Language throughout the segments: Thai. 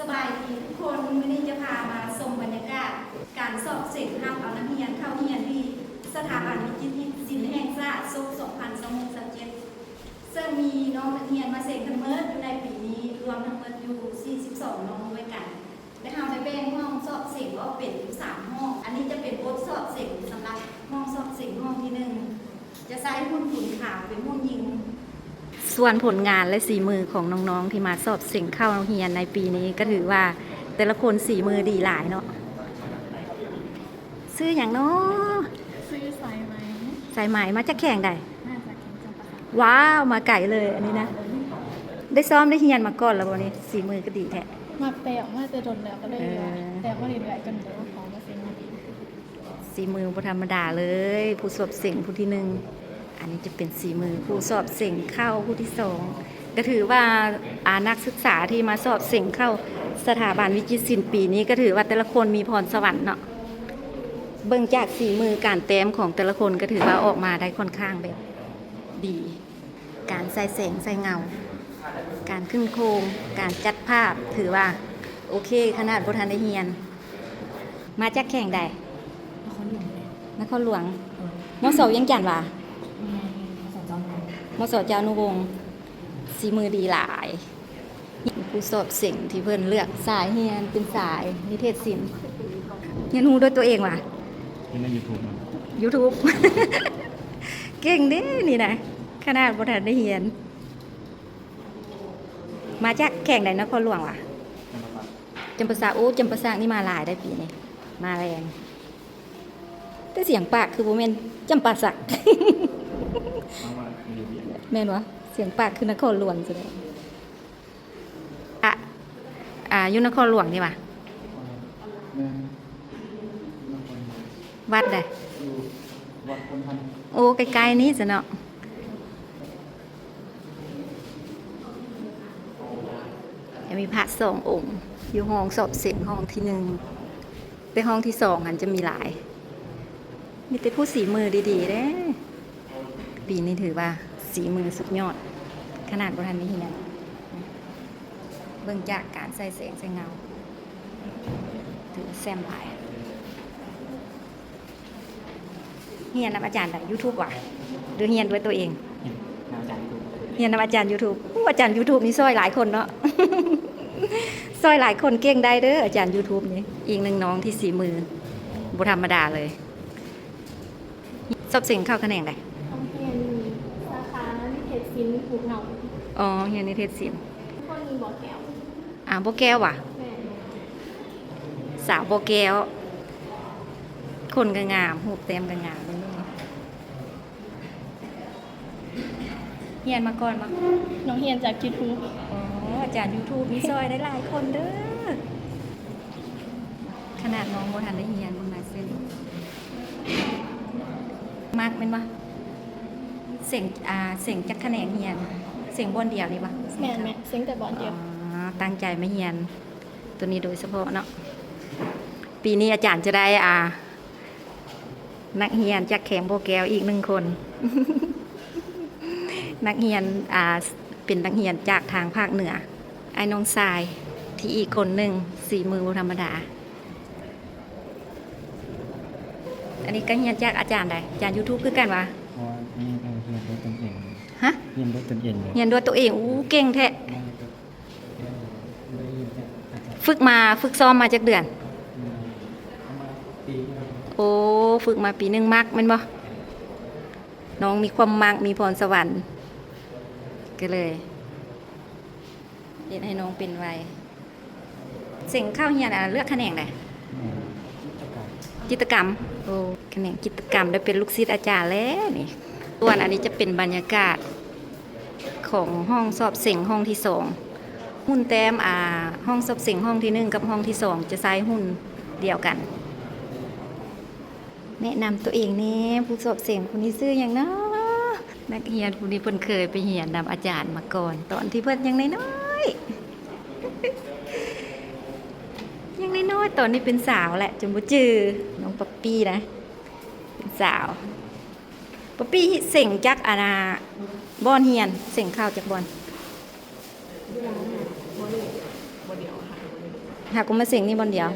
สบายดีทุกคนวันนี้จะพามาชมบรรยากาศการสอบเสร็จรับเอานักเรียนเข้าเรียนที่สถาบันวิจิตรศิลป์แห่งชาติศุกร์2027ซึ่งมีน้องนักเรียนมาเซ็นทั้งหมดอยู่ในปีนี้รวมทั้งหมดอยู่42น้องด้วยกันและทำไปแบ่งห้องสอบเสร็จออกเป็นอยู่3ห้องอันนี้จะเป็นบทสอบเสร็จสำหรับห้องสอบเสร็จห้องที่1จะใช้หุ้นขุนขาวเป็นหุ้นยิงส่วนผลงานและสีมือของน้องๆที่มาสอบเสิ่งเข้าเรียนในปีนี้ก็ถือว่าแต่ละคนสีมือดีหลายเนาะซื้ออย่างเนาะซื้อสายไหมสายไหมมาจากแข่งใดน่าจะแข่งจำปาสักว้าวมาไก่เลยอันนี้นะได้ซ้อมได้เรียนมาก่อนแล้ววันนี้สีมือก็ดีแท้มาแปลมาจะโดนแล้วก็เลยแต่ว่าเรียนไหลกันเดี๋ยวของมาเซ็นมาดีสีมือบ่ธรรมดาเลยผู้สอบเสิ่งผู้ที่1อันนี้จะเป็นสีมือผู้สอบเสิ่งเข้าผู้ที่2ก็ถือว่านักศึกษาที่มาสอบเสิ่งเข้าสถาบันวิจิตรศิลป์ปีนี้ก็ถือว่าแต่ละคนมีพรสวรรค์เนาะเบิ่งจากสีมือการแต้มของแต่ละคนก็ถือว่าออกมาได้ค่อนข้างแบบดีการใส่แสงใส่เงาการขึ้นโครงการจัดภาพถือว่าโอเคขนาดบ่ทันได้เรียนมาจากแข่งใดนครหลวงมสยังจันทร์ว่ะมสเจ้านุวงศ์สีมือดีหลายผู้สอบเสิ่งที่เพิ่นเลือกสายเรียนเป็นสายนิเทศศิลป์เรียนรู้ด้วยตัวเองว่ะใน YouTube YouTube เก่งเด้นี่นะขนาดบ่ทันได้เรียนมาจากแข่งใดนครหลวงว่ะจำปาสักโอ้จำปาสักนี่มาหลายได้ปีนี้มาแรงแต่เสียงปากคือบ่แม่นจำปาสักแม่นวะเสียงปากคือนครหลวงซะแล้วอยู่นครหลวงนี่ว่ะวัดใดโอ้ใกล้ๆนี้ซะเนาะยังมีพระ2 องค์อยู่ห้องสอบเสิ่งห้องที่1แต่ห้องที่2หันจะมีหลายมีแต่ผู้สีมือดีๆเด้ปีนี้ถือว่าสีมือสุดยอดขนาดบ่ทันนี้เนี่ยเบิ่งจากการใส่แสงใส่เงาถือแซมหลายเฮียนอาจารย์ได้ YouTube ว่ะหรือเฮียนด้วยตัวเองเฮียนอาจารย์ YouTube อาจารย์ YouTube นี่ซอยหลายคนเนาะ ซอยหลายคนเก่งได้เด้ออาจารย์ YouTube นี่อีกหนึ่งน้องที่สีมือบ่ธรรมดาเลยสอบเสิ่งเข้าคะแนนได้ต้องเรียนสาขานิเทศศิลป์ผูกเงาอ๋อเฮียนนิเทศศิลป์คนมีบ่อแก้วบ่แก้วว่ะสาวบ่แก้วคนก็งามหูเต็มก็งามเลยเฮียนมาก่อนมาน้องเฮียนจาก YouTube อ๋ออาจารย์ YouTube มีซอยได้หลายคนเด้อขนาดน้องบ่ทันได้เฮียนบ่มาเส้นมากเป็นบ่เสียงจักคะแนนเฮียนเสียงบนเดียวนี่บ่แม่เสียงแต่บอลเดียวตั้งใจมาเฮียนตัวนี้โดยเฉพาะเนาะปีนี้อาจารย์จะได้นักเรียนจากแขงโบแก้วอีก1 คน นักเรียนเป็นนักเรียนจากทางภาคเหนือไอ้น้องทรายที่อีกคนหนึ่งสีมือธรรมดาอันนี้ก็เรียนจากอาจารย์ใดอาจารย์ YouTube คือกันวะเรียนด้วยตนเองฮะเรียนด้วยตนเองเรียนด้วยตัวเองอู้เก่งแท้ฝึกซ้อมมาจากเดือนโอ้ฝึกมาปี1มักแม่นบ่น้องมีความมักมีพรสวรรค์ก็เลยเรียนให้น้องเป็นไวเสิ่งเข้าเฮียนเลือกแขนงใดจิตรกรรมโอ้แขนงจิตรกรรมได้เป็นลูกศิษย์อาจารย์แล้วนี่ส่วนอันนี้จะเป็นบรรยากาศของห้องสอบเสิ่งห้องที่2หุ้นแต้มห้องสอบเสิ่งห้องที่1กับห้องที่2จะใช้หุ้นเดียวกันแนะนำตัวเองนี่ผู้สอบเสิ่งคนนี้ชื่ออย่างเนาะนักเรียนคนนี้เพิ่นเคยไปเรียนนำอาจารย์มาก่อนตอนที่เพิ่นยังน้อยๆยังน้อยๆตอนนี้เป็นสาวแหละจนบ่จือน้องป๊อปปี้นะเป็นสาวป๊อปปี้เสิ่งจักบอนเฮียนเสิ่งเข้าจากบอนบ่เดียวค่ะ หากกูมาเสิ่งนี่บอนเดียว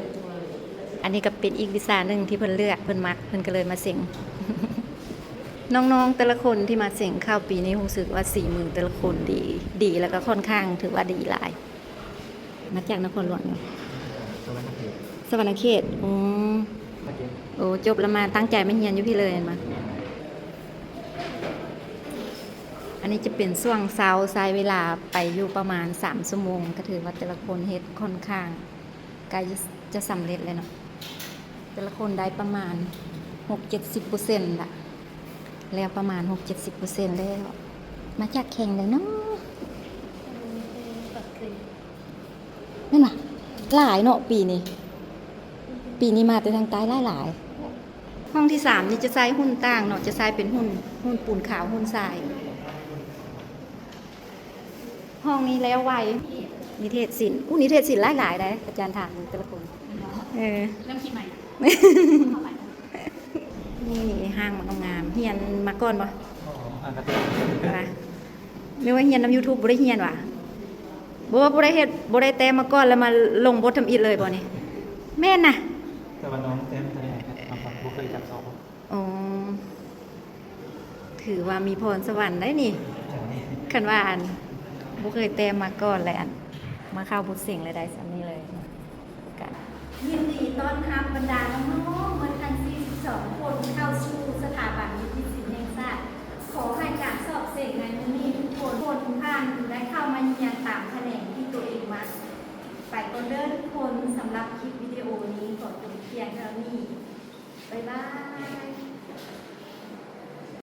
อันนี้ก็เป็นอีกวิชาหนึ่งที่เพิ่นเลือกเพิ่นมักเพิ่นก็เลยมาเสิ่ง น้องๆแต่ละคนที่มาเสิ่งเข้าปีนี้รู้สึกว่าสี่มือแต่ละคนดีแล้วก็ค่อนข้างถือว่าดีหลาย มาจากนครหลวงเนาะ สวรรค์เขต สวรรณเขตโอ้จบแล้วมาตั้งใจไม่เรียนอยู่พี่เลยเห็นไหมอันนี้จะเป็นช่วงเช้าใช้เวลาไปอยู่ประมาณ3 ชั่วโมงก็ถือว่าแต่ละคนเฮ็ดค่อนข้างใกล้จะสำเร็จเลยเนาะแต่ละคนได้ประมาณ 6-70% ละแล้วประมาณ 6-70% แล้ว มาจากแข่งเลยเนาะ ตัดสิน นั่นน่ะหลายเนาะปีนี้มาแต่ทางใต้หลายห้องที่3นี่จะใช้หุ้นต่างเนาะจะใช้เป็นหุ้นปูนขาวหุ้นทราย ห้องนี้แล้วไวนิเทศศิลป์นิเทศศิลป์หลายๆได้อาจารย์ถามแต่ละคนเริ่มคิดใหม่ นี่ห้างมันงามเฮียนมาก่อนปะ อ่านกระตุ้น ว่าไม่ว่าเฮียนนำ YouTube บ่ได้เฮียนว่ะบ่ว่าบ่ได้เฮ็ดบ่ได้แต่มาก่อนแล้วมาลงบททำอิฐเลยบ่นี่แม่นน่ะ แต่ว่าน้องเต้นแสดงครับผมเคยจับสอบ อ๋อถือว่ามีพรสวรรค์ได้นี่คันว่าอันบ่เคยแต่มาก่อนเลยอันมาเข้าบุญเสียงเลยได้ซ้ำนี้เลยกันยินดีต้อนรับบรรดาน้องๆมาทั้ง42คนเข้าสู่สถาบันวิทยาศิลป์แห่งชาติขอให้การสอบเสียงในมื้อนี้ทุกคนผ่านได้เข้ามาเรียนตามแผนกที่ตัวเองมักไปก่อนเด้อทุกคนสำหรับคลิปวิดีโอนี้ขอจบเพียงเท่านี้บ๊ายบาย